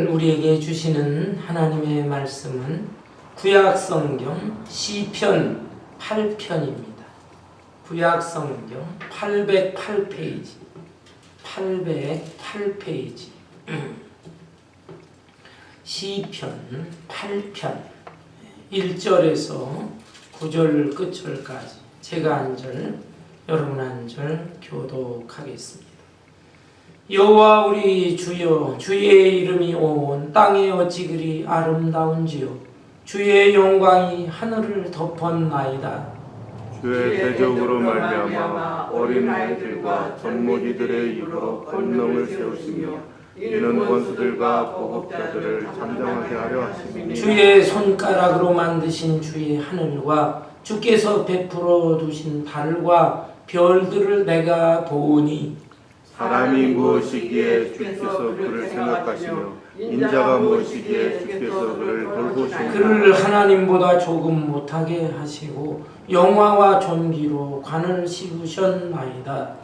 우리에게 주시는 하나님의 말씀은 구약성경 시편 8편입니다. 구약성경 808페이지 808페이지 시편 8편 1절에서 9절 끝절까지 제가 한 절, 여러분 한 절 교독하겠습니다. 여호와 우리 주여, 주의 이름이 온 땅에 어찌 그리 아름다운지요. 주의 영광이 하늘을 덮었나이다. 주의 대적으로 말미암아 어린 아이들과 젖먹이들의 입으로 권능을 세우시며 이는 원수들과 보복자들을 잠잠하게 하려 하시니 주의 손가락으로 만드신 주의 하늘과 주께서 베풀어 두신 달과 별들을 내가 보니 사람이 무엇이기에 주께서 그를 생각하시며 인자가 무엇이기에 주께서 그를 돌보시며 그를 하나님보다 조금 못하게 하시고 영화와 존귀로 관을 씌우셨나이다.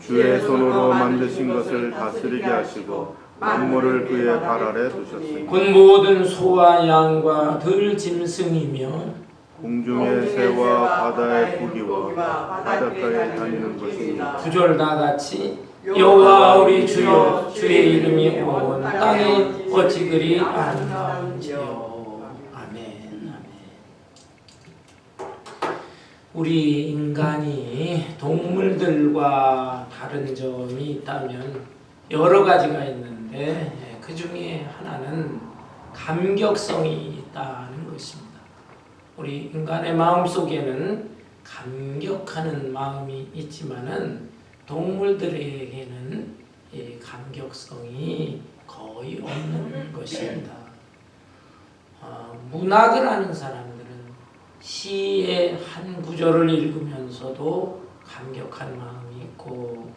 주의 손으로 만드신 것을 다스리게 하시고 만물을 그의 발 아래 두셨으니 곧 모든 소와 양과 들 짐승이며 공중의 새와 바다의 고기와 바닷가에 다니는 것이니 9절 다 같이 여호와 우리 주여, 주의 이름이 온 땅에 어찌 그리 아름다운지요. 아멘. 우리 인간이 동물들과 다른 점이 있다면 여러 가지가 있는데 그 중에 하나는 감격성이 있다는 것입니다. 우리 인간의 마음속에는 감격하는 마음이 있지만은 동물들에게는 이 감격성이 거의 없는 것입니다. 문학을 하는 사람들은 시의 한 구절을 읽으면서도 감격한 마음이 있고,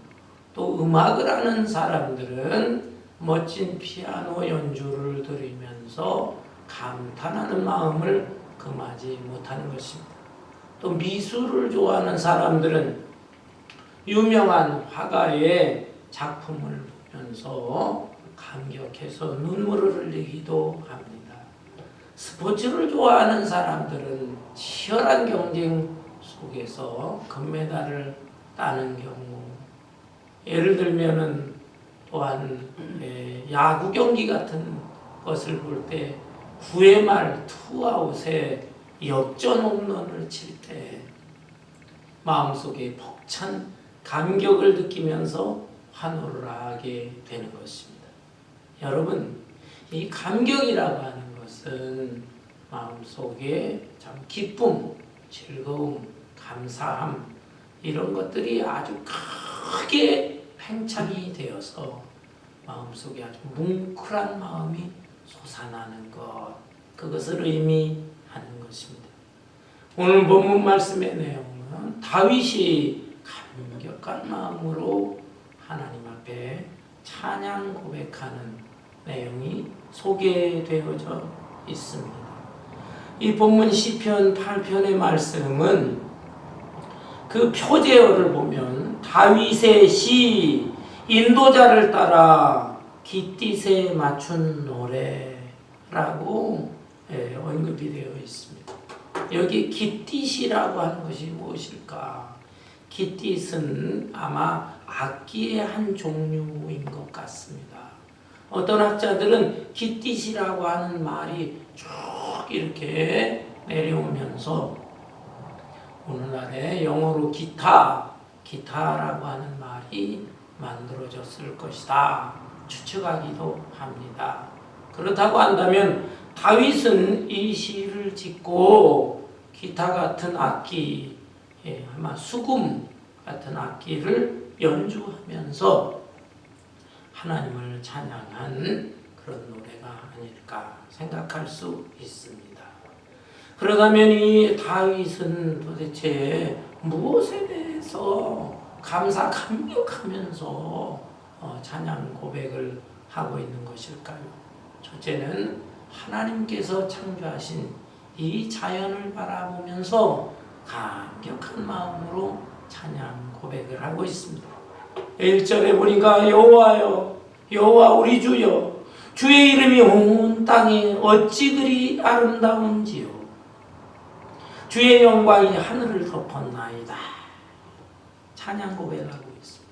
또 음악을 하는 사람들은 멋진 피아노 연주를 들으면서 감탄하는 마음을 금하지 못하는 것입니다. 또 미술을 좋아하는 사람들은 유명한 화가의 작품을 보면서 감격해서 눈물을 흘리기도 합니다. 스포츠를 좋아하는 사람들은 치열한 경쟁 속에서 금메달을 따는 경우, 예를 들면은 또한 야구 경기 같은 것을 볼 때 9회 말 투아웃에 역전 홈런을 칠 때 마음속에 벅찬 감격을 느끼면서 환호를 하게 되는 것입니다. 여러분, 이 감격이라고 하는 것은 마음속에 참 기쁨, 즐거움, 감사함 이런 것들이 아주 크게 팽창이 되어서 마음속에 아주 뭉클한 마음이 솟아나는 것, 그것을 의미하는 것입니다. 오늘 본문 말씀의 내용은 다윗이 감격한 마음으로 하나님 앞에 찬양 고백하는 내용이 소개되어져 있습니다. 이 본문 시편 8편의 말씀은 그 표제어를 보면 다윗의 시, 인도자를 따라 깃딧에 맞춘 노래라고 언급이 되어 있습니다. 여기 깃딧이라고 하는 것이 무엇일까? 깃딧은 아마 악기의 한 종류인 것 같습니다. 어떤 학자들은 깃딧이라고 하는 말이 쭉 이렇게 내려오면서 오늘날에 영어로 기타라고 하는 말이 만들어졌을 것이다 추측하기도 합니다. 그렇다고 한다면 다윗은 이 시를 짓고 기타 같은 악기, 아마 수금 같은 악기를 연주하면서 하나님을 찬양한 그런 노래가 아닐까 생각할 수 있습니다. 그러다면 이 다윗은 도대체 무엇에 대해서 감격하면서 찬양 고백을 하고 있는 것일까요? 첫째는 하나님께서 창조하신 이 자연을 바라보면서 감격한 마음으로 찬양 고백을 하고 있습니다. 1절에 보니까 여호와여, 여호와 우리 주여, 주의 이름이 온 땅에 어찌 그리 아름다운지요. 주의 영광이 하늘을 덮었나이다. 찬양 고백하고 있습니다.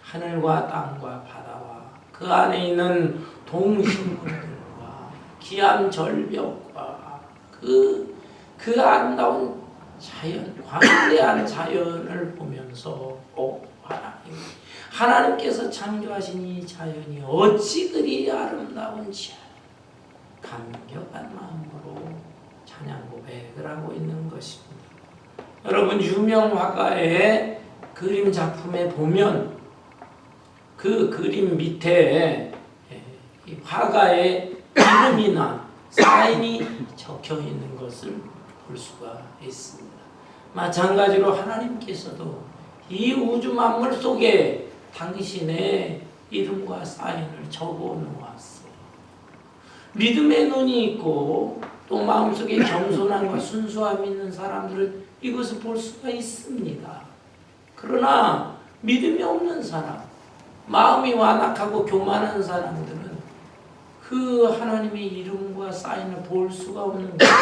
하늘과 땅과 바다와 그 안에 있는 동식물들과 기암 절벽과 그 아름다운 자연, 광대한 자연을 보면서 하나님께서 창조하신 이 자연이 어찌 그리 아름다운지 감격한 마음으로 찬양 고백을 하고 있는 것입니다. 여러분, 유명 화가의 그림 작품에 보면 그 그림 밑에 이 화가의 이름이나 사인이 적혀 있는 것을 볼 수가 있습니다. 마찬가지로 하나님께서도 이 우주 만물 속에 당신의 이름과 사인을 적어 놓았어요. 믿음의 눈이 있고 또 마음속에 겸손함과 순수함이 있는 사람들은 이것을 볼 수가 있습니다. 그러나 믿음이 없는 사람, 마음이 완악하고 교만한 사람들은 그 하나님의 이름과 사인을 볼 수가 없는 거예요.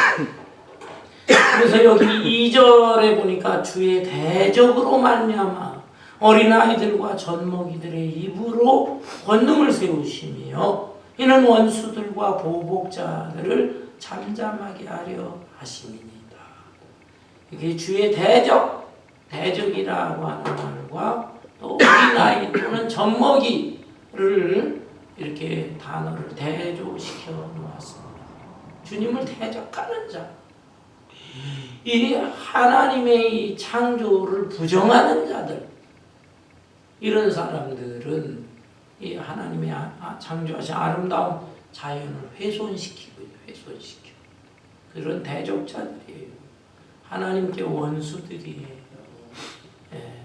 그래서 여기 2절에 보니까 주의 대적으로 말미암아 어린아이들과 젖먹이들의 입으로 권능을 세우시며 이는 원수들과 보복자들을 잠잠하게 하려 하심이니이다. 이게 주의 대적이라고 하는 말과 또 어린아이 또는 젖먹이를 이렇게 단어를 대조시켜 놓았습니다. 주님을 대적하는 자, 이 하나님의 이 창조를 부정하는 자들, 이런 사람들은 이 하나님의 창조하신 아름다운 자연을 훼손시키고 그런 대적자들이에요. 하나님께 원수들이에요.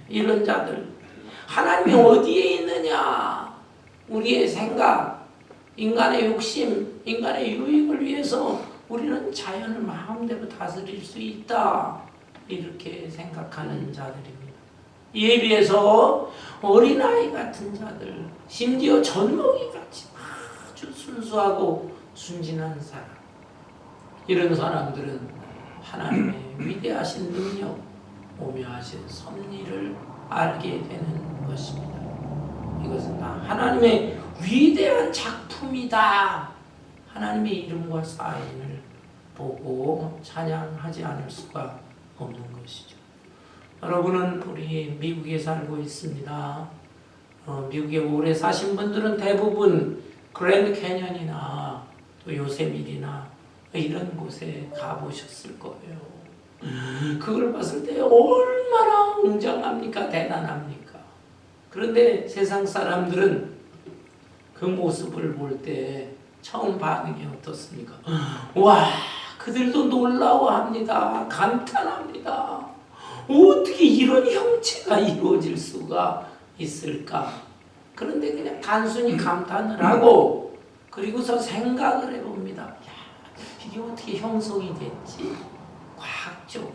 이런 자들, 하나님이 어디에 있느냐? 우리의 생각, 인간의 욕심, 인간의 유익을 위해서 우리는 자연을 마음대로 다스릴 수 있다, 이렇게 생각하는 자들입니다. 이에 비해서 어린아이 같은 자들, 심지어 젖먹이같이 아주 순수하고 순진한 사람, 이런 사람들은 하나님의 위대하신 능력, 오묘하신 섭리를 알게 되는 것입니다. 이것은 다 하나님의 위대한 작품이다, 하나님의 이름과 사인을 보고 찬양하지 않을 수가 없는 것이죠. 여러분은 우리 미국에 살고 있습니다. 미국에 오래 사신 분들은 대부분 그랜드 캐년이나 또 요세미티나 이런 곳에 가보셨을 거예요. 그걸 봤을 때 얼마나 웅장합니까? 대단합니까? 그런데 세상 사람들은 그 모습을 볼 때 처음 반응이 어떻습니까? 와, 그들도 놀라워합니다. 감탄합니다. 어떻게 이런 형체가 이루어질 수가 있을까? 그런데 그냥 단순히 감탄을 하고 그리고서 생각을 해봅니다. 야, 이게 어떻게 형성이 됐지? 과학적으로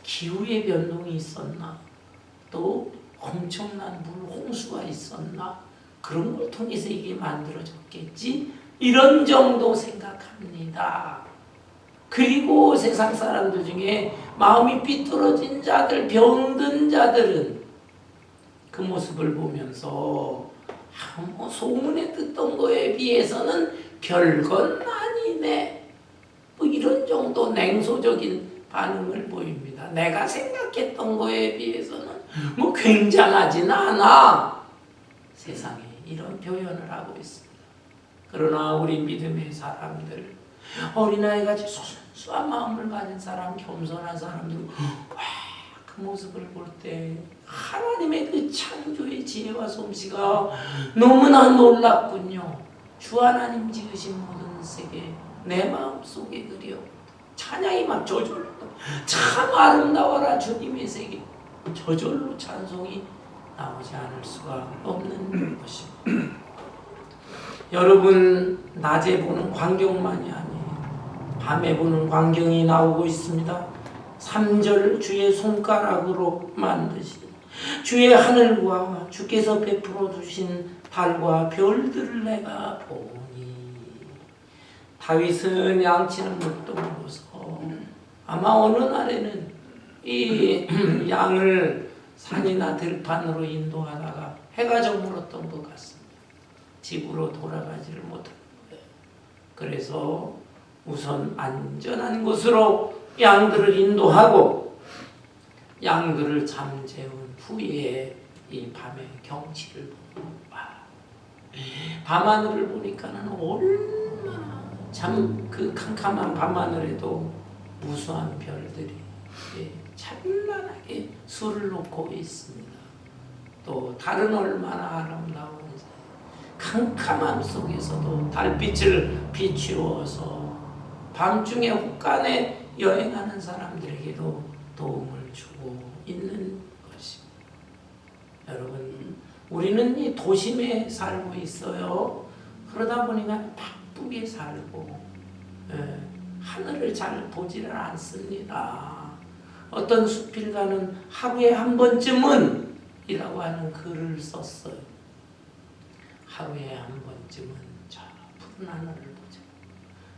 기후의 변동이 있었나? 또 엄청난 물 홍수가 있었나? 그런 걸 통해서 이게 만들어졌겠지? 이런 정도 생각합니다. 그리고 세상 사람들 중에 마음이 삐뚤어진 자들, 병든 자들은 그 모습을 보면서 뭐 소문에 듣던 거에 비해서는 별건 아니네, 뭐 이런 정도 냉소적인 반응을 보입니다. 내가 생각했던 거에 비해서는 뭐 굉장하진 않아. 세상에 이런 표현을 하고 있습니다. 그러나 우리 믿음의 사람들, 어린아이같이 순수한 마음을 가진 사람, 겸손한 사람들, 그 모습을 볼 때 하나님의 그 창조의 지혜와 솜씨가 너무나 놀랍군요. 주 하나님 지으신 모든 세계 내 마음속에 그려. 찬양이 막 저절로, 참 아름다워라 주님의 세계, 저절로 찬송이 나오지 않을 수가 없는 것입니다. 여러분, 낮에 보는 광경만이 아니에요. 밤에 보는 광경이 나오고 있습니다. 3절 주의 손가락으로 만드신 주의 하늘과 주께서 베풀어 주신 달과 별들을 내가 보니. 다윗은 양치는 물도 보고서 아마 어느 날에는 이 양을 산이나 들판으로 인도하다가 해가 저물었던 것 같습니다. 집으로 돌아가지를 못한 거예요. 그래서 우선 안전한 곳으로 양들을 인도하고 양들을 잠재운 후에 이 밤의 경치를 보고 밤하늘을 보니까는 얼마나 참 그 캄캄한 밤하늘에도 무수한 별들이 찬란하게 술을 놓고 있습니다. 또 달은 얼마나 아름다운지 캄캄함 속에서도 달빛을 비추어서 밤중에 혹간에 여행하는 사람들에게도 도움을 주고 있는 것입니다. 여러분, 우리는 이 도심에 살고 있어요. 그러다 보니까 바쁘게 살고 하늘을 잘 보지를 않습니다. 어떤 수필가는 하루에 한 번쯤은 이라고 하는 글을 썼어요. 하루에 한 번쯤은 저 푸른 하늘을 보자.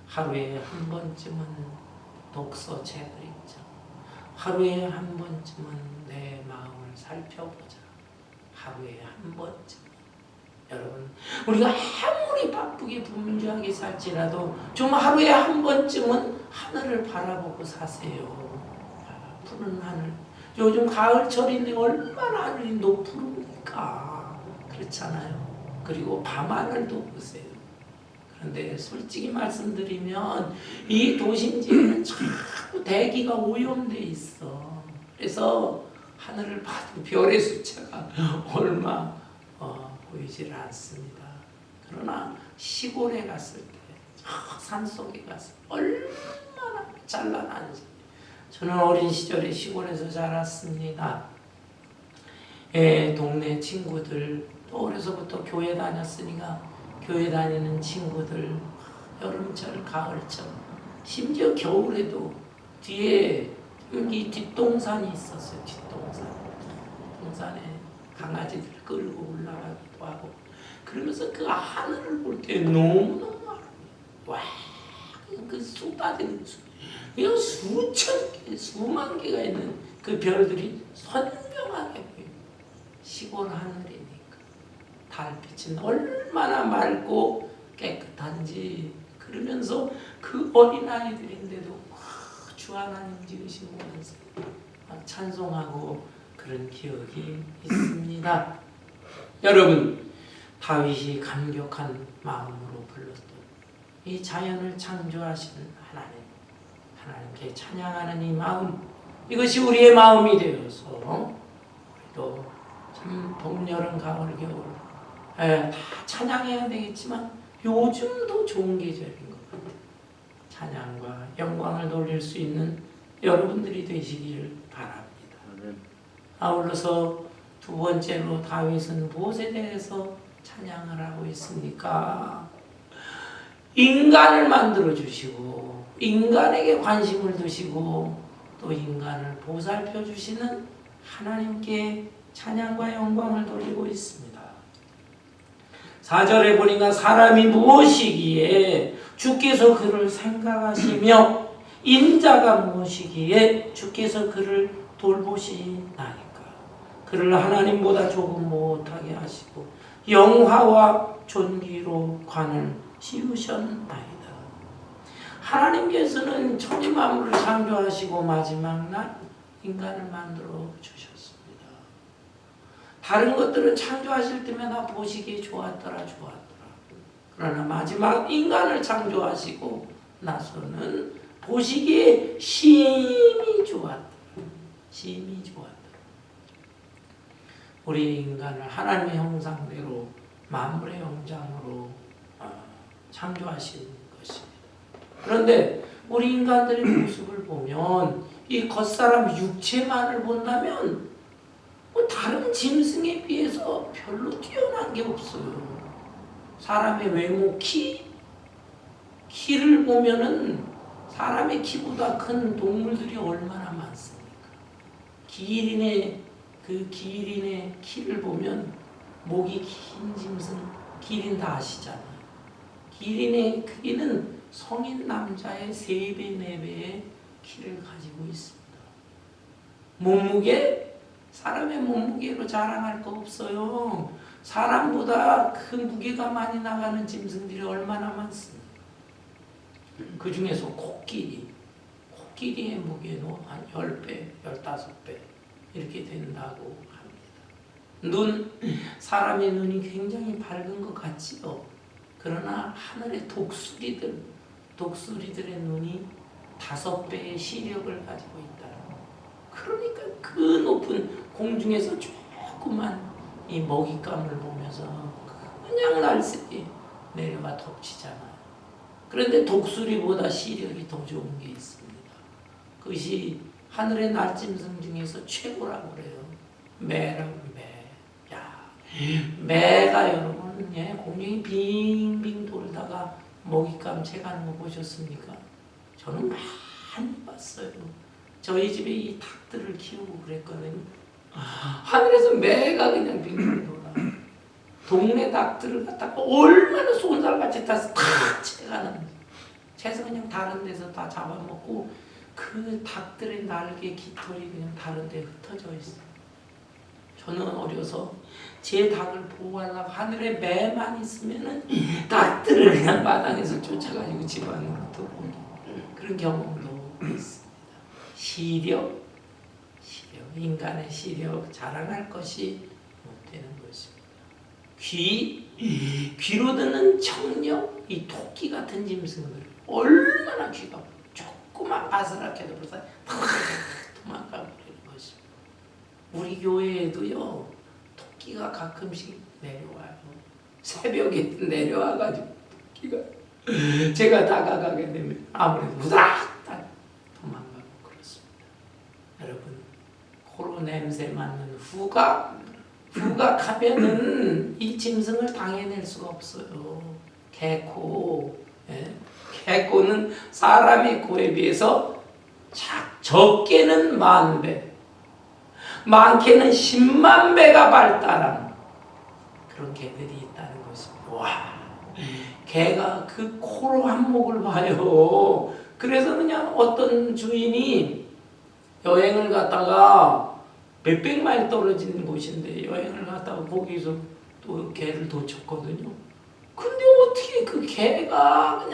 하루에 한 번쯤은 독서책을 읽자. 하루에 한 번쯤은 내 마음을 살펴보자. 하루에 한 번쯤. 여러분, 우리가 아무리 바쁘게 분주하게 살지라도 좀 하루에 한 번쯤은 하늘을 바라보고 사세요. 푸른 하늘. 요즘 가을철인데 얼마나 하늘이 높으니까 그렇잖아요. 그리고 밤하늘도 보세요. 그런데 솔직히 말씀드리면 이 도심지에는 자꾸 대기가 오염돼 있어. 그래서 하늘을 봐도 별의 숫자가 얼마 보이질 않습니다. 그러나 시골에 갔을 때, 산속에 갔을 때 얼마나 찬란한지. 저는 어린 시절에 시골에서 자랐습니다. 동네 친구들, 또 어려서부터 교회 다녔으니까 교회 다니는 친구들, 여름철, 가을철, 심지어 겨울에도 뒤에 이 뒷동산이 있었어요. 뒷동산에 강아지들 끌고 올라가기도 하고, 그러면서 그 하늘을 볼 때 너무너무 아름다워요. 와, 그 쏟아지는 그냥 수천 개, 수만 개가 있는 그 별들이 선명하게 보여요. 시골 하늘이니까 달빛은 얼마나 맑고 깨끗한지. 그러면서 그 어린아이들인데도 주 하나님 지으시면서 찬송하고 그런 기억이 있습니다. 여러분, 다윗이 감격한 마음으로 불렀던 이 자연을 창조하신 하나님께 찬양하는 이 마음, 이것이 우리의 마음이 되어서 우리도 참 봄, 여름, 가을, 겨울 다 찬양해야 되겠지만 요즘도 좋은 계절인 것 같아요. 찬양과 영광을 돌릴 수 있는 여러분들이 되시기를 바랍니다. 아울러서 두 번째로 다윗은 무엇에 대해서 찬양을 하고 있습니까? 인간을 만들어 주시고 인간에게 관심을 두시고 또 인간을 보살펴 주시는 하나님께 찬양과 영광을 돌리고 있습니다. 4절에 보니까 사람이 무엇이기에 주께서 그를 생각하시며 인자가 무엇이기에 주께서 그를 돌보시나이까. 그를 하나님보다 조금 못하게 하시고 영화와 존귀로 관을 씌우셨나이다. 하나님께서는 천지 만물을 창조하시고 마지막 날 인간을 만들어 주셨습니다. 다른 것들은 창조하실 때마다 보시기에 좋았더라. 그러나 마지막 인간을 창조하시고 나서는 보시기에 심히 좋았더라. 우리 인간을 하나님의 형상대로 만물의 형상으로 창조하신 것입니다. 그런데 우리 인간들의 모습을 보면 이 겉사람 육체만을 본다면 다른 짐승에 비해서 별로 뛰어난 게 없어요. 사람의 외모, 키를 보면은 사람의 키보다 큰 동물들이 얼마나 많습니까? 기린의 키를 보면 목이 긴 짐승, 기린 다 아시잖아요. 기린의 크기는 성인 남자의 3배, 4배의 키를 가지고 있습니다. 몸무게, 사람의 몸무게로 자랑할 거 없어요. 사람보다 그 무게가 많이 나가는 짐승들이 얼마나 많습니까? 그 중에서 코끼리의 무게도 한 10배, 15배 이렇게 된다고 합니다. 사람의 눈이 굉장히 밝은 것 같지요. 그러나 하늘의 독수리들의 눈이 5배의 시력을 가지고 있다. 그러니까 그 높은 공중에서 조그만 이 먹잇감을 보면서 그냥 날쌔게 내려가 덮치잖아요. 그런데 독수리보다 시력이 더 좋은 게 있습니다. 그것이 하늘의 날짐승 중에서 최고라고 그래요. 매라고 매. 야, 매가 여러분 공중에 빙빙 돌다가 먹잇감 채가는 거 보셨습니까? 저는 많이 봤어요. 저희 집에 이 닭들을 키우고 그랬거든요. 하늘에서 매가 그냥 빙빙 돌아. 동네 닭들을 갖다가 얼마나 손살같이 다 채가는지. 채서 그냥 다른 데서 다 잡아먹고 그 닭들의 날개 깃털이 그냥 다른 데 흩어져 있어요. 저는 어려서 제 닭을 보호하려고 하늘에 매만 있으면은 닭들을 그냥 마당에서 쫓아가지고 집안으로 들어오는 그런 경험도 있습니다. 시력, 인간의 시력 자랑할 것이 못 되는 것입니다. 귀로 듣는 청력, 이 토끼 같은 짐승들 얼마나 귀가 조그만 바스락해도 벌써 도망가고 그러는 것입니다. 우리 교회에도요 토끼가 가끔씩 내려와요. 새벽에 내려와가지고 토끼가 제가 다가가게 되면 아무래도 우닥닥 도망가고 그렇습니다. 여러분 코로 냄새 맡는 후각하면은 이 짐승을 당해낼 수가 없어요. 개코, 개코는 사람의 코에 비해서 적게는 10,000배, 많게는 10만 배가 발달한 그런 개들이 있다는 것입니다. 와, 개가 그 코로 한몫을 봐요. 그래서 그냥 어떤 주인이 여행을 갔다가 몇백 마일 떨어진 곳인데 여행을 갔다가 거기서 또 개를 놓쳤거든요. 근데 어떻게 그 개가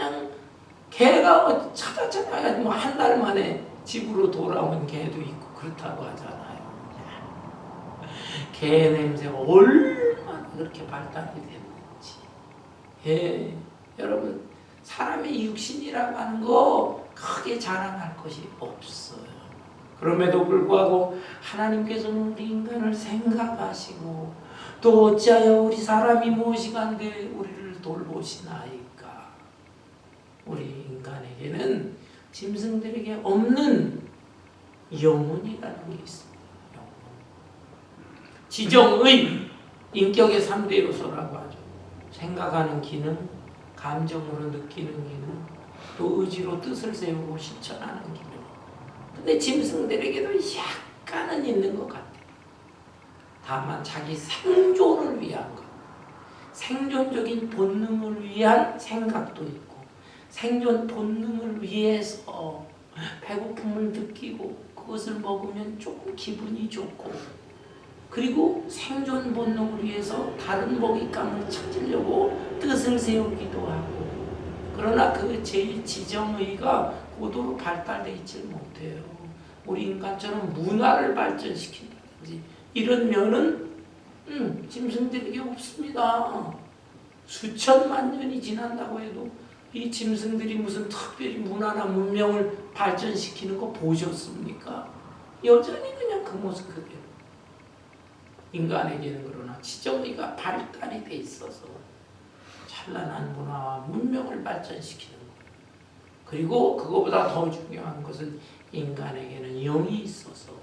찾아가지고 한 달 만에 집으로 돌아온 개도 있고 그렇다고 하잖아요. 개 냄새가 얼마나 그렇게 발달이 됐는지. 여러분 사람의 육신이라고 하는 거 크게 자랑할 것이 없어요. 그럼에도 불구하고 하나님께서는 우리 인간을 생각하시고 또 어찌하여 우리 사람이 무엇이간데 우리를 돌보시나이까. 우리 인간에게는 짐승들에게 없는 영혼이라는 게 있습니다. 영혼. 지정의, 인격의 3대 요소라고 하죠. 생각하는 기능, 감정으로 느끼는 기능, 또 의지로 뜻을 세우고 실천하는 기능. 근데 짐승들에게도 약간은 있는 것 같아요. 다만 자기 생존을 위한 것, 생존적인 본능을 위한 생각도 있고 생존 본능을 위해서 배고픔을 느끼고 그것을 먹으면 조금 기분이 좋고 그리고 생존 본능을 위해서 다른 먹잇감을 찾으려고 뜻을 세우기도 하고 그러나 그 제일 지정의가 고도로 발달되어 있지 못해요. 우리 인간처럼 문화를 발전시킨다든지 이런 면은 짐승들에게 없습니다. 수천만 년이 지난다고 해도 이 짐승들이 무슨 특별히 문화나 문명을 발전시키는 거 보셨습니까? 여전히 그냥 그 모습 그대로. 인간에게는 그러나 지정의가 발달이 돼 있어서 찬란한 문화와 문명을 발전시키는 것. 그리고 그거보다 더 중요한 것은 인간에게는 영이 있어서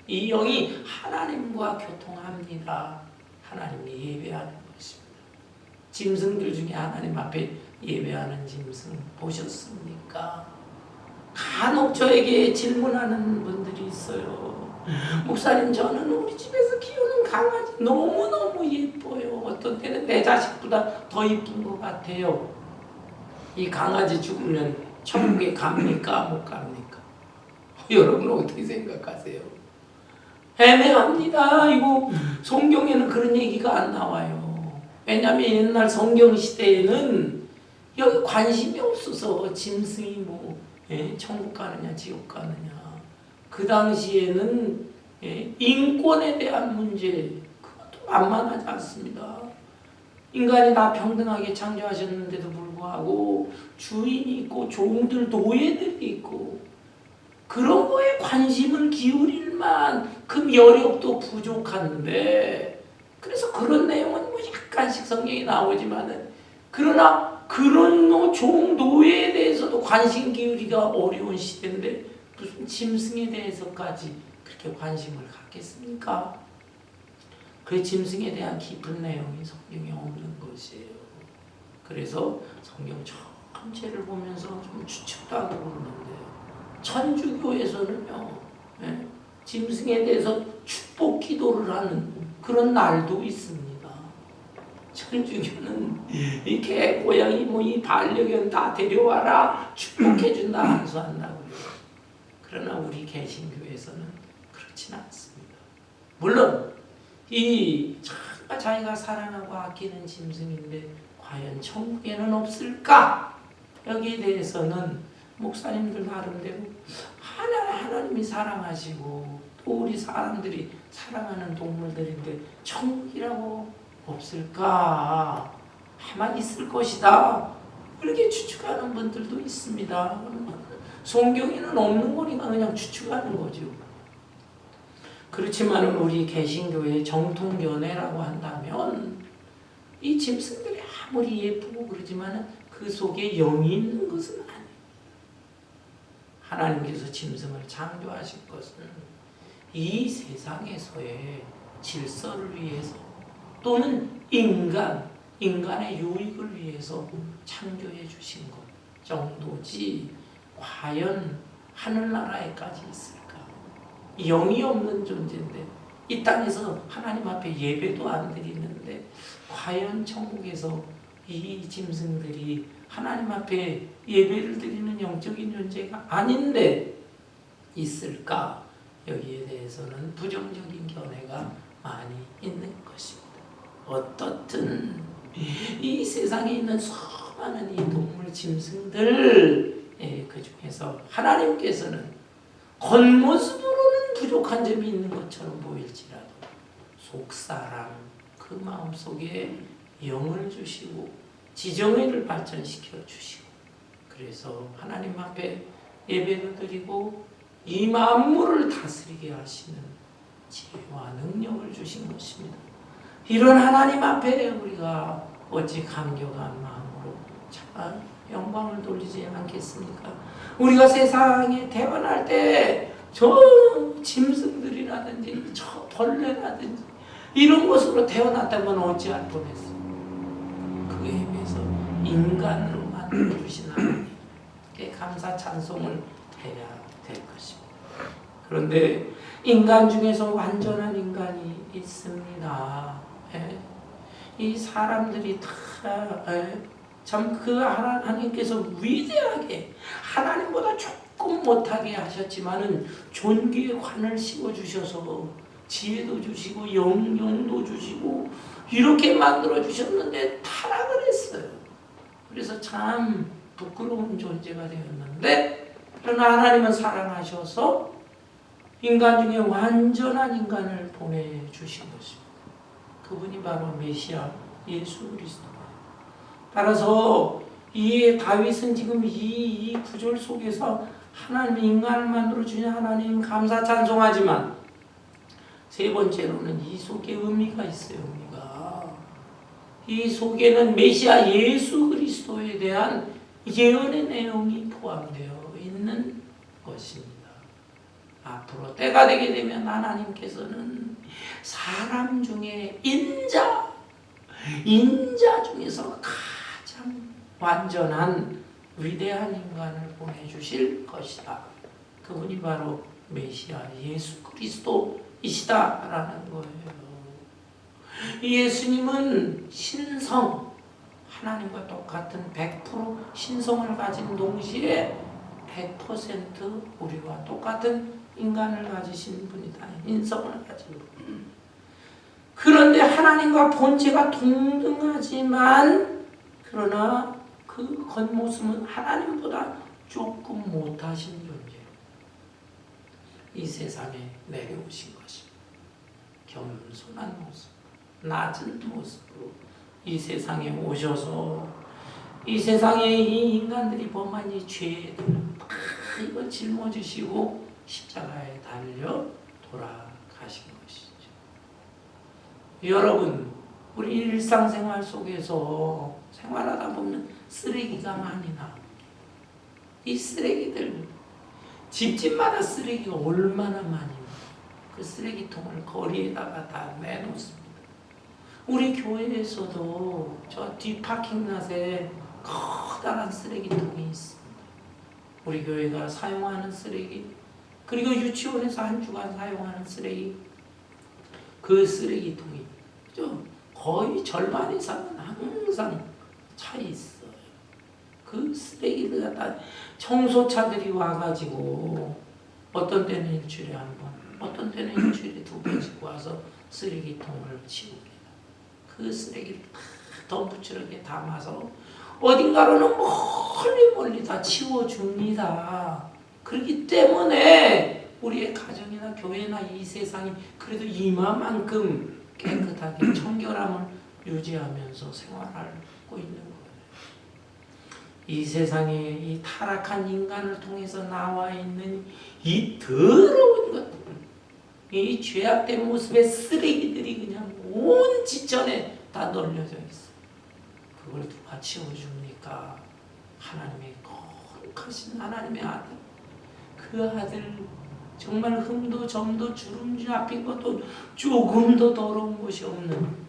이 영이 하나님과 교통합니다. 하나님을 예배하는 것입니다. 짐승들 중에 하나님 앞에 예배하는 짐승 보셨습니까? 간혹 저에게 질문하는 분들이 있어요. 목사님, 저는 우리 집에서 키우는 강아지 너무너무 예뻐요. 어떤 때는 내 자식보다 더 예쁜 것 같아요. 이 강아지 죽으면 천국에 갑니까? 못 갑니까? 여러분 어떻게 생각하세요? 애매합니다. 이거 성경에는 그런 얘기가 안 나와요. 왜냐하면 옛날 성경 시대에는 여기 관심이 없어서 짐승이 뭐 천국 가느냐 지옥 가느냐, 그 당시에는 인권에 대한 문제 그것도 만만하지 않습니다. 인간이 다 평등하게 창조하셨는데도 불구하고 주인이 있고 종들, 노예들이 있고 그런 거에 관심을 기울일 만큼 여력도 부족한데, 그래서 그런 내용은 뭐 약간씩 성경에 나오지만은, 그러나 그런 종, 노예에 대해서도 관심 기울이기가 어려운 시대인데 무슨 짐승에 대해서까지 그렇게 관심을 갖겠습니까? 그 짐승에 대한 깊은 내용이 성경에 없는 것이에요. 그래서 성경 전체를 보면서 좀 추측도 하고 그러는데요. 천주교에서는요, 짐승에 대해서 축복 기도를 하는 그런 날도 있습니다. 천주교는 이 개, 고양이, 뭐 이 반려견 다 데려와라 축복해준다 안수한다고요. 그러나 우리 개신교에서는 그렇진 않습니다. 물론 이 정말 자기가 사랑하고 아끼는 짐승인데 과연 천국에는 없을까? 여기에 대해서는 목사님들 나름대로 하나님이 사랑하시고 또 우리 사람들이 사랑하는 동물들인데 천국이라고 없을까? 아마 있을 것이다. 그렇게 추측하는 분들도 있습니다. 성경에는 없는 거니까 그냥 추측하는 거죠. 그렇지만 우리 개신교의 정통연애라고 한다면 이 짐승들이 아무리 예쁘고 그러지만 그 속에 영이 있는 것은 아니에요. 하나님께서 짐승을 창조하신 것은 이 세상에서의 질서를 위해서 또는 인간의 유익을 위해서 창조해 주신 것 정도지 과연 하늘나라에까지 있을까? 영이 없는 존재인데 이 땅에서 하나님 앞에 예배도 안 드리는데 과연 천국에서 이 짐승들이 하나님 앞에 예배를 드리는 영적인 존재가 아닌데 있을까? 여기에 대해서는 부정적인 견해가 많이 있는 것입니다. 어떻든 이 세상에 있는 수많은 이 동물 짐승들 그 중에서 하나님께서는 겉모습으로는 부족한 점이 있는 것처럼 보일지라도 속사람 그 마음속에 영을 주시고 지정의를 발전시켜 주시고 그래서 하나님 앞에 예배를 드리고 이 만물을 다스리게 하시는 지혜와 능력을 주신 것입니다. 이런 하나님 앞에 우리가 어찌 감격한 마음으로 참 영광을 돌리지 않겠습니까? 우리가 세상에 태어날 때 저 짐승들이라든지 저 벌레라든지 이런 것으로 태어났다면 어찌할 뻔했어요. 그에 비해서 인간으로 만들어주신 하나님께 감사 찬송을 해야 될 것입니다. 그런데 인간 중에서 완전한 인간이 있습니다. 이 사람들이 다 참 그 하나님께서 위대하게 하나님보다 조금 못하게 하셨지만은 존귀의 관을 씌워주셔서 지혜도 주시고 영도 주시고 이렇게 만들어 주셨는데 타락을 했어요. 그래서 참 부끄러운 존재가 되었는데 그러나 하나님은 사랑하셔서 인간 중에 완전한 인간을 보내주신 것입니다. 그분이 바로 메시아 예수 그리스도예요. 따라서 이 다윗은 지금 이 구절 속에서 하나님 인간을 만들어 주신 하나님 감사 찬송하지만 세 번째로는 이 속에 의미가 있어요. 의미가 이 속에는 메시아 예수 그리스도에 대한 예언의 내용이 포함되어 있는 것입니다. 앞으로 때가 되게 되면 하나님께서는 사람 중에 인자 중에서 가장 완전한 위대한 인간을 보내주실 것이다. 그분이 바로 메시아 예수 그리스도이시다라는 거예요. 예수님은 신성, 하나님과 똑같은 100% 신성을 가진 동시에 100% 우리와 똑같은 인간을 가지신 분이다. 인성을 가진 분. 그런데 하나님과 본체가 동등하지만 그러나 그 겉모습은 하나님보다 조금 못하신 존재로 이 세상에 내려오신 것입니다. 겸손한 모습, 낮은 모습으로 이 세상에 오셔서 이 세상에 이 인간들이 범한 이 죄들 다 이걸 짊어지시고 십자가에 달려 돌아가신 것이죠. 여러분, 우리 일상생활 속에서 생활하다 보면 쓰레기가 많이 나옵니다. 이 쓰레기들 집집마다 쓰레기가 얼마나 많이 나요. 그 쓰레기통을 거리에다가 다 내놓습니다. 우리 교회에서도 저 뒷파킹랏에 커다란 쓰레기통이 있습니다. 우리 교회가 사용하는 쓰레기, 그리고 유치원에서 한 주간 사용하는 쓰레기, 그 쓰레기통이 거의 절반 이상은 항상 차 있어요. 그 쓰레기를 갖다 청소차들이 와가지고 어떤 때는 일주일에 한 번, 어떤 때는 일주일에 2번씩 와서 쓰레기통을 치웁니다. 그 쓰레기를 다 덤프트럭에 담아서 어딘가로는 멀리 다 치워줍니다. 그렇기 때문에 우리의 가정이나 교회나 이 세상이 그래도 이마만큼 깨끗하게 청결함을 유지하면서 생활하고 있는 거예요. 이 세상에 이 타락한 인간을 통해서 나와 있는 이 더러운 것들, 이 죄악된 모습의 쓰레기들이 그냥 온 지천에 다 널려져 있어요. 그걸 누가 치워줍니까? 하나님의 거룩하신 하나님의 아들. 그 아들 정말 흠도 점도 주름 잡힌 것도 조금도 더러운 것이 없는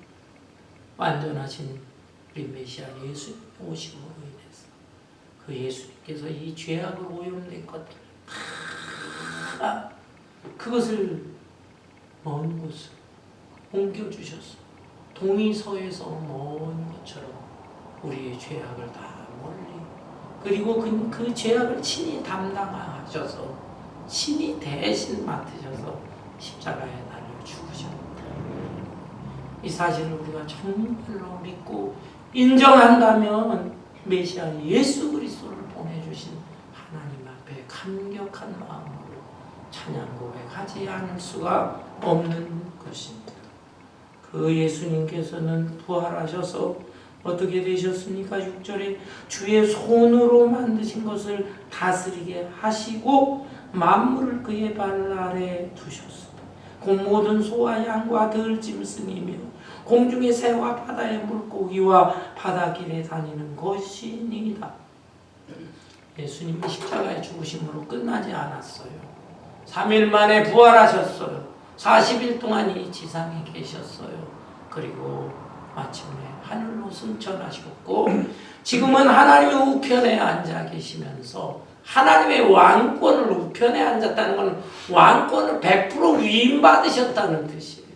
완전하신 우리 메시아 예수님 오심으로 인해서 그 예수님께서 이 죄악을 오염된 것들 다 그것을 먼 곳으로 옮겨주셨어. 동이서에서 먼 것처럼 우리의 죄악을 다 멀리, 그리고 그 죄악을 친히 담당하셔서 친히 대신 맡으셔서 십자가에 달려 죽으셨다. 이 사실을 우리가 정말로 믿고 인정한다면 메시아 예수 그리스도를 보내주신 하나님 앞에 감격한 마음으로 찬양 고백하지 않을 수가 없는 것입니다. 그 예수님께서는 부활하셔서 어떻게 되셨습니까? 6절에 주의 손으로 만드신 것을 다스리게 하시고 만물을 그의 발 아래 두셨습니다. 그 모든 소와 양과 들짐승이며 공중의 새와 바다의 물고기와 바닷길에 다니는 것이니이다. 예수님이 십자가에 죽으심으로 끝나지 않았어요. 3일 만에 부활하셨어요. 40일 동안 이 지상에 계셨어요. 그리고 마침내 하늘로 승천하셨고 지금은 하나님의 우편에 앉아 계시면서 하나님의 왕권을 우편에 앉았다는 것은 왕권을 100% 위임받으셨다는 뜻이에요.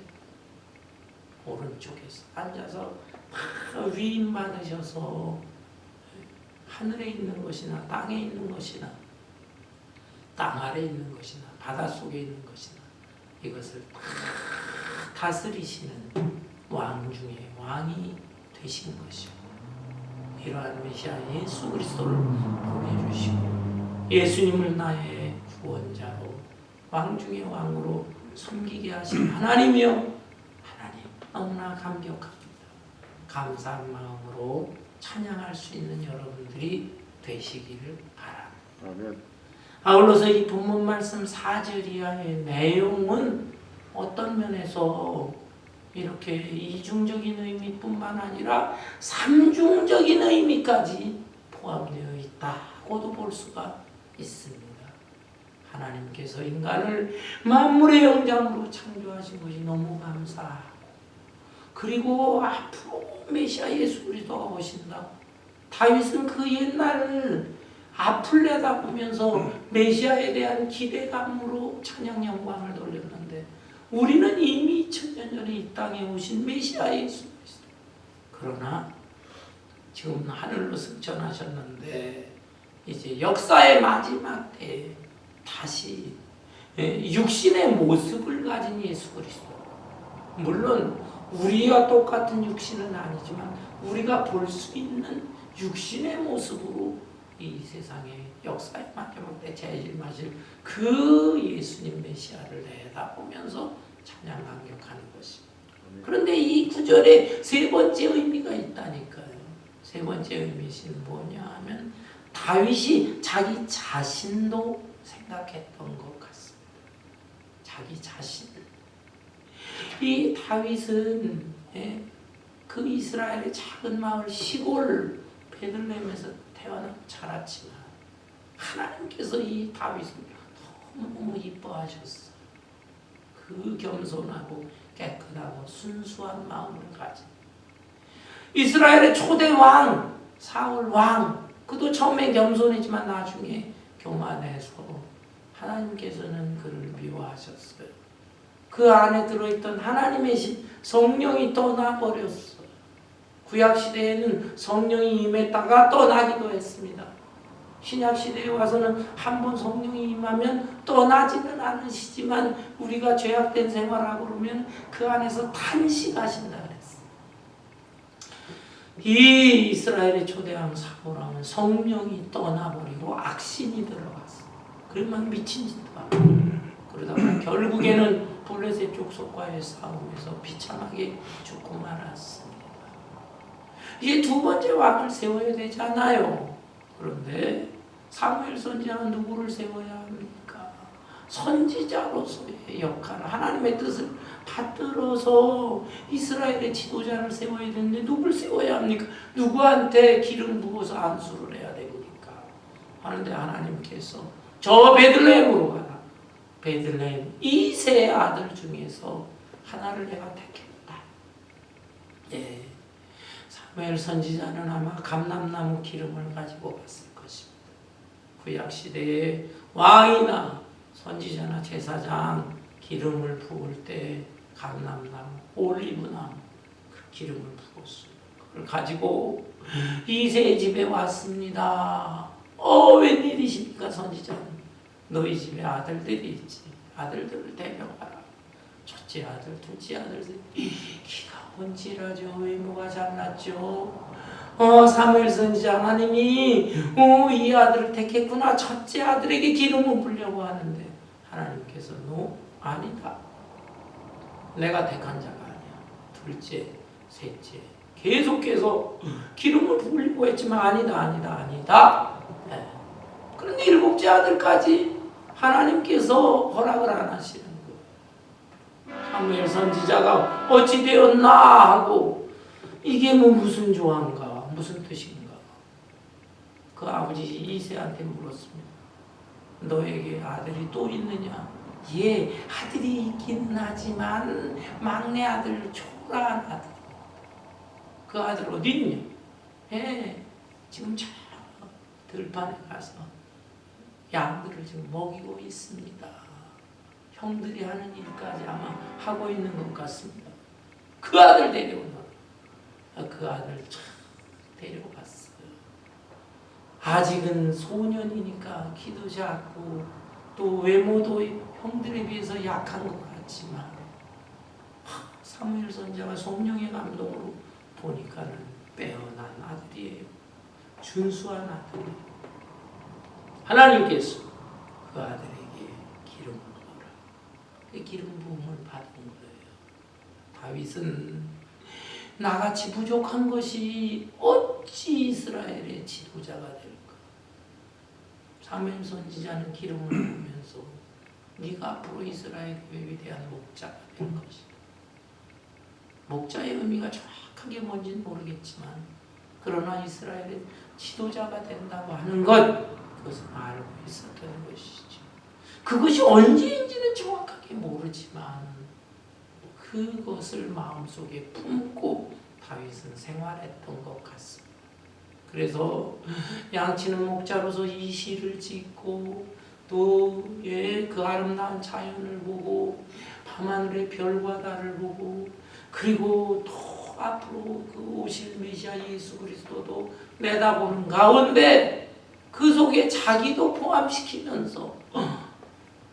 오른쪽에서 앉아서 위임받으셔서 하늘에 있는 것이나 땅에 있는 것이나 땅 아래 있는 것이나 바닷속에 있는 것이나 이것을 다 다스리시는 왕 중에 왕이 되신 것이요. 이러한 메시아 예수 그리스도를 보내주시고 예수님을 나의 구원자로 왕 중의 왕으로 섬기게 하신 하나님이요. 하나님 너무나 감격합니다. 감사한 마음으로 찬양할 수 있는 여러분들이 되시기를 바랍니다. 아멘. 아울러서 이 본문 말씀 4절 이하의 내용은 어떤 면에서 이렇게 이중적인 의미뿐만 아니라 삼중적인 의미까지 포함되어 있다고도 볼 수가 있습니다. 하나님께서 인간을 만물의 영장으로 창조하신 것이 너무 감사하고 그리고 앞으로 메시아 예수 그리스도가 오신다. 다윗은 그 옛날 앞을 내다보면서 메시아에 대한 기대감으로 찬양 영광을 돌렸는데 우리는 이미 2000년 전에 이 땅에 오신 메시아 예수 그리스도. 그러나 지금 하늘로 승천하셨는데 이제 역사의 마지막 때에 다시 육신의 모습을 가진 예수 그리스도. 물론 우리와 똑같은 육신은 아니지만 우리가 볼 수 있는 육신의 모습으로 이 세상의 역사의 마지막 때 재림하실 그 예수님 메시아를 내다보면서 찬양 감격하는 것입니다. 그런데 이 구절에 세 번째 의미가 있다니까요. 세 번째 의미는 뭐냐 하면 다윗이 자기 자신도 생각했던 것 같습니다. 자기 자신. 이 다윗은 그 이스라엘의 작은 마을 시골 베들레헴에서 태어나 자랐지만 하나님께서 이 다윗을 너무너무 이뻐하셨어요. 그 겸손하고 깨끗하고 순수한 마음을 가진 이스라엘의 초대 왕 사울 왕, 그도 처음에 겸손했지만 나중에 교만해서 하나님께서는 그를 미워하셨어요. 그 안에 들어있던 하나님의 성령이 떠나버렸어요. 구약시대에는 성령이 임했다가 떠나기도 했습니다. 신약시대에 와서는 한번 성령이 임하면 떠나지는 않으시지만 우리가 죄악된 생활하고 그러면 그 안에서 탄식하신다 그랬어요. 이 이스라엘의 초대왕 사울왕은 성령이 떠나버리고 악신이 들어갔어요. 그러면 미친 짓도 하고 그러다가 결국에는 블레셋 족속과의 싸움에서 비참하게 죽고 말았습니다. 이제 두 번째 왕을 세워야 되잖아요. 그런데 사무엘 선지자는 누구를 세워야 합니까? 선지자로서의 역할, 하나님의 뜻을 받들어서 이스라엘의 지도자를 세워야 되는데 누굴 세워야 합니까? 누구한테 기름 부어서 안수를 해야 됩니까? 하는데 하나님께서 저 베들레헴으로 가라. 베들레헴 이 세 아들 중에서 하나를 내가 택했다. 예. 사무엘 선지자는 아마 감람나무 기름을 가지고 갔을 것입니다. 구약 시대에 왕이나 선지자나 제사장 기름을 부을 때 감람나무, 올리브나무 그 기름을 부었어요. 그걸 가지고 이세 집에 왔습니다. 웬일이십니까 선지자는? 너희 집에 아들들이 있지. 아들들을 데려가라. 첫째 아들, 둘째 아들들 키가 번질하죠. 외모가 잘났죠. 사무엘 선지자 하나님이 이 아들을 택했구나. 첫째 아들에게 기름을 부으려고 하는데 하나님께서 너 아니다. 내가 택한 자가 아니야. 둘째, 셋째 계속해서 기름을 부으려고 했지만 아니다. 네. 그런데 일곱째 아들까지 하나님께서 허락을 안 하시는 거예요. 사무엘 선지자가 어찌 되었나 하고 이게 무슨 조항가 무슨 뜻인가. 그 아버지 이새한테 물었습니다. 너에게 아들이 또 있느냐? 예, 아들이 있긴 하지만 막내 아들 초라한 아들. 그 아들 어디 있냐? 예, 지금 저 들판에 가서 양들을 지금 먹이고 있습니다. 형들이 하는 일까지 아마 하고 있는 것 같습니다. 그 아들 데려오나. 그 아들 참 데리고 갔어요. 아직은 소년이니까 키도 작고 또 외모도 형들에 비해서 약한 것 같지만 사무엘 선지자가 성령의 감동으로 보니까는 빼어난 아들이에요. 준수한 아들이에요. 하나님께서 그 아들에게 기름을 부어라. 그 기름 부음을 받은 거예요. 다윗은 나같이 부족한 것이 어찌 이스라엘의 지도자가 될까? 사무엘 선지자는 기름을 부으면서 네가 앞으로 이스라엘 교회에 대한 목자가 될 것이다. 목자의 의미가 정확하게 뭔지는 모르겠지만 그러나 이스라엘의 지도자가 된다고 하는 것 그것을 알고 있었던 것이죠. 그것이 언제인지는 정확하게 모르지만 그것을 마음속에 품고 다윗은 생활했던 것 같습니다. 그래서 양치는 목자로서 이 시를 짓고 또 그 아름다운 자연을 보고 밤하늘의 별과 달을 보고 그리고 또 앞으로 그 오실 메시아 예수 그리스도도 내다보는 가운데 그 속에 자기도 포함시키면서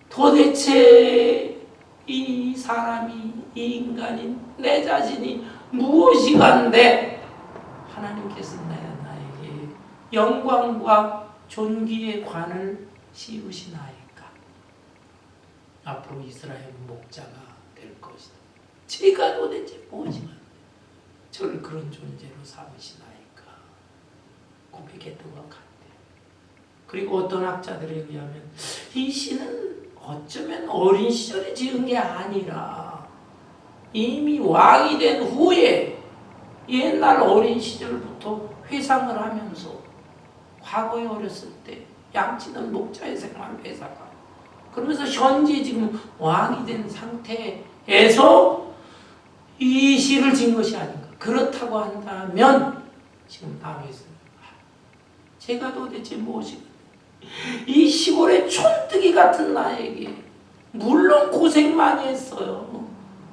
도대체 이 사람이 이 인간인 내 자신이 무엇이간데 하나님께서 나에게 영광과 존귀의 관을 씌우시나이까. 앞으로 이스라엘 목자가 될 것이다. 제가 도대체 무엇이간데 저를 그런 존재로 삼으시나이까 고백했던 것 같아요. 그리고 어떤 학자들에 의하면 이 시는 어쩌면 어린 시절에 지은 게 아니라 이미 왕이 된 후에 옛날 어린 시절부터 회상을 하면서 과거에 어렸을 때 양치는 목자의 생활을 회상하고 그러면서 현재 지금 왕이 된 상태에서 이 시를 지은 것이 아닌가. 그렇다고 한다면 지금 다윗은 제가 도대체 무엇이 이 시골의 촌뜨기 같은 나에게 물론 고생 많이 했어요.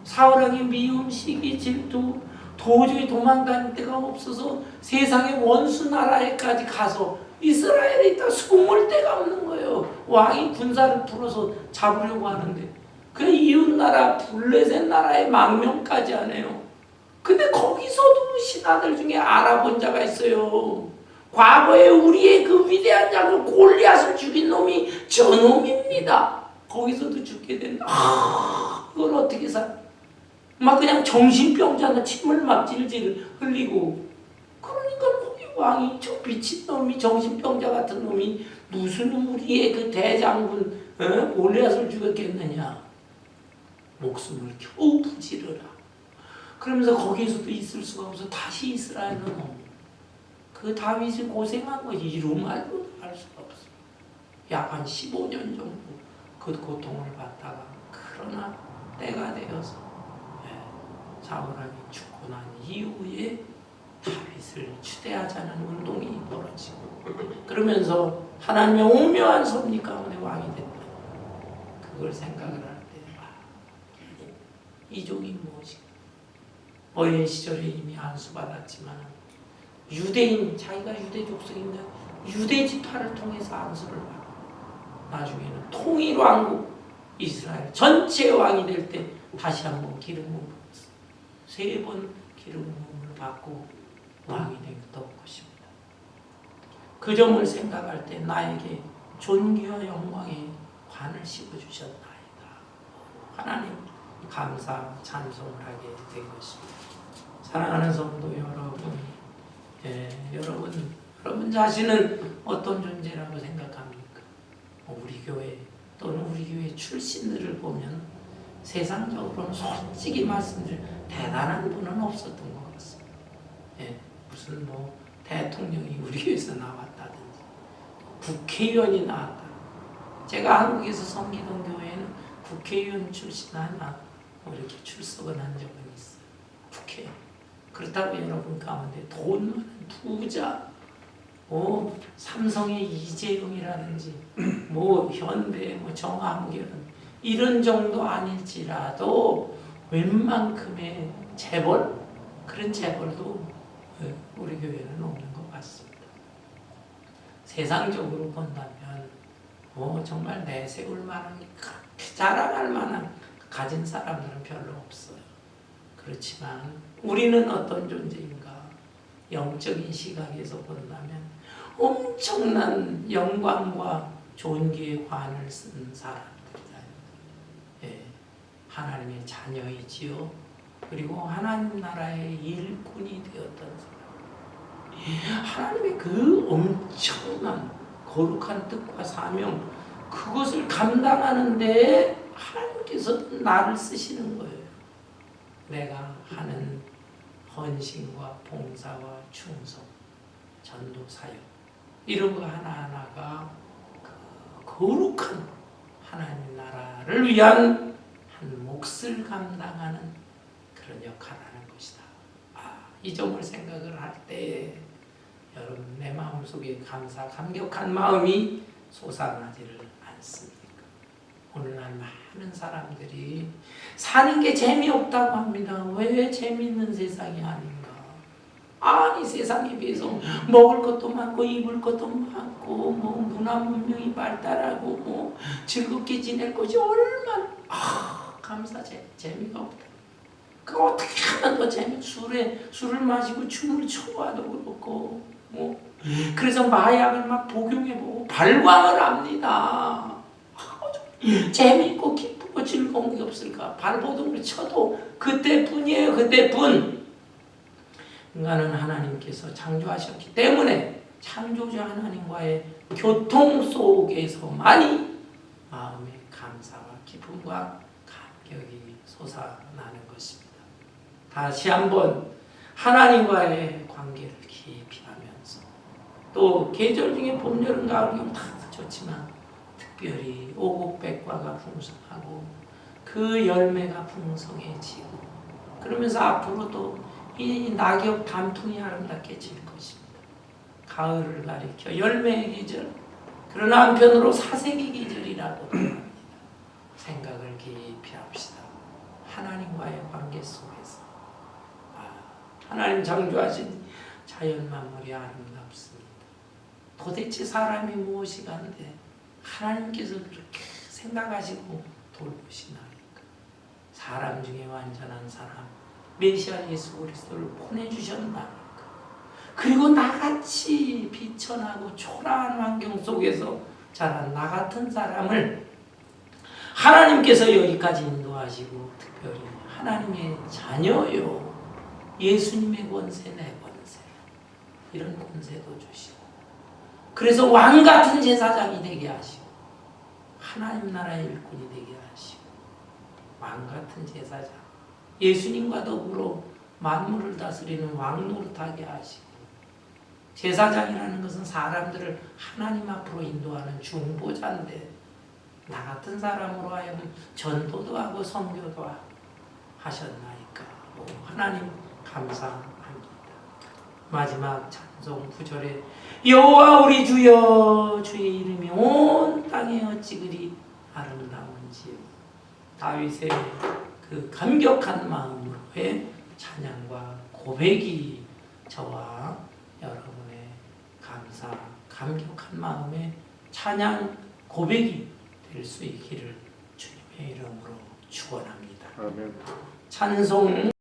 사울왕의 미움, 시기, 질투 도저히 도망다닐 데가 없어서 세상의 원수 나라에까지 가서 이스라엘에 있다 숨을 데가 없는 거예요. 왕이 군사를 풀어서 잡으려고 하는데 그 이웃나라 블레셋 나라의 망명까지 하네요. 근데 거기서도 신하들 중에 알아본 자가 있어요. 과거에 우리의 그 위대한 장군 골리앗을 죽인 놈이 저놈입니다. 거기서도 죽게 된다. 그걸 어떻게 막 그냥 정신병자나 침을 막 질질 흘리고 그러니까 거기 왕이 저 미친놈이 정신병자 같은 놈이 무슨 우리의 그 대장군 골리앗을 죽였겠느냐. 목숨을 겨우 부지르라. 그러면서 거기에서도 있을 수가 없어 다시 이스라엘로 넘어. 그 다윗이 고생한 거 이루 말로 할 수가 없어. 약 한 15년 정도 그 고통을 받다가 그러나 때가 되어서 사울왕이 죽고 난 이후에 다윗을 추대하자는 운동이 벌어지고 그러면서 하나님의 오묘한 섭리 가운데 왕이 됐다. 그걸 생각을 할 때 이종이 무엇인가. 어린 시절에 이미 안수받았지만 유대인, 자기가 유대 족속인데 유대 지파를 통해서 안수를 받고 나중에는 통일왕국 이스라엘 전체 왕이 될 때 다시 한번 기름 부음을 받았어요. 3번 기름 부음을 받고 왕이 된 것입니다. 그 점을 생각할 때 나에게 존귀와 영광의 관을 씌워주셨나이다. 하나님 감사 찬송을 하게 된 것입니다. 사랑하는 성도 여러분, 여러분 자신은 어떤 존재라고 생각합니까? 우리 교회 또는 우리 교회 출신들을 보면 세상적으로는 솔직히 말씀드려 대단한 분은 없었던 것 같습니다. 무슨 대통령이 우리 교회에서 나왔다든지 국회의원이 나왔다. 제가 한국에서 섬기던 교회는 국회의원 출신 하나 이렇게 출석을 한 적은 있어요. 국회. 그렇다고 여러분 가운데 돈 많은 부자, 삼성의 이재용이라든지, 현대, 정암기는 이런 정도 아닐지라도 웬만큼의 재벌, 그런 재벌도 우리 교회는 없는 것 같습니다. 세상적으로 본다면 정말 내세울 만한, 자랑할 만한 가진 사람들은 별로 없어요. 그렇지만 우리는 어떤 존재인가? 영적인 시각에서 본다면 엄청난 영광과 존귀의 관을 쓴 사람들이다. 하나님의 자녀이지요. 그리고 하나님 나라의 일꾼이 되었던 사람. 하나님의 그 엄청난 거룩한 뜻과 사명, 그것을 감당하는데 하나님께서 나를 쓰시는 거예요. 내가 하는 헌신과 봉사와 충성, 전도 사역, 이런 거 하나하나가 그 거룩한 하나님 나라를 위한 한 몫을 감당하는 그런 역할을 하는 것이다. 이 점을 생각을 할 때 여러분 내 마음속에 감사 감격한 마음이 솟아나지를 않습니까? 오늘날 많은 사람들이 사는 게 재미없다고 합니다. 왜 재미있는 세상이 아닌가? 아니 세상에 비해서 먹을 것도 많고 입을 것도 많고 뭐 문화 문명이 발달하고 뭐 즐겁게 지낼 것이 얼마나 재미가 없다. 그 어떻게 하면 더 술을 마시고 춤을 춰봐도 그렇고 뭐 그래서 마약을 막 복용해보고 발광을 합니다. 재미있고 기쁘고 즐거운 게 없을까? 발버둥을 쳐도 그때뿐이에요. 그때뿐. 인간은 하나님께서 창조하셨기 때문에 창조주 하나님과의 교통 속에서만이 마음의 감사와 기쁨과 감격이 솟아나는 것입니다. 다시 한번 하나님과의 관계를 깊이 하면서 또 계절 중에 봄, 여름, 가을, 겨울 다 좋지만 특별히 오곡백과가 풍성하고 그 열매가 풍성해지고 그러면서 앞으로도 이 낙엽 단풍이 아름답게 질 것입니다. 가을을 가리켜 열매의 계절, 그러나 한편으로 사색의 계절이라고 합니다. 생각을 깊이 합시다. 하나님과의 관계 속에서 하나님 창조하신 자연 만물이 아름답습니다. 도대체 사람이 무엇이 간데 하나님께서 그렇게 생각하시고 돌보시나이까? 사람 중에 완전한 사람 메시아 예수 그리스도를 보내주셨나이까? 그리고 나같이 비천하고 초라한 환경 속에서 자란 나 같은 사람을 하나님께서 여기까지 인도하시고 특별히 하나님의 자녀요, 예수님의 권세 내 권세, 이런 권세도 주시고 그래서 왕같은 제사장이 되게 하시고 하나님 나라의 일꾼이 되게 하시고 왕같은 제사장, 예수님과 더불어 만물을 다스리는 왕 노릇하게 하시고 제사장이라는 것은 사람들을 하나님 앞으로 인도하는 중보자인데 나 같은 사람으로 하여금 전도도 하고 선교도 하셨나이까? 하나님 감사합니다. 마지막 찬송 9절에 여호와 우리 주여 주의 이름이 온 땅에 어찌 그리 아름다운지요. 다윗의 그 감격한 마음으로의 찬양과 고백이 저와 여러분의 감사 감격한 마음의 찬양 고백이 될 수 있기를 주님의 이름으로 축원합니다. 아멘. 찬송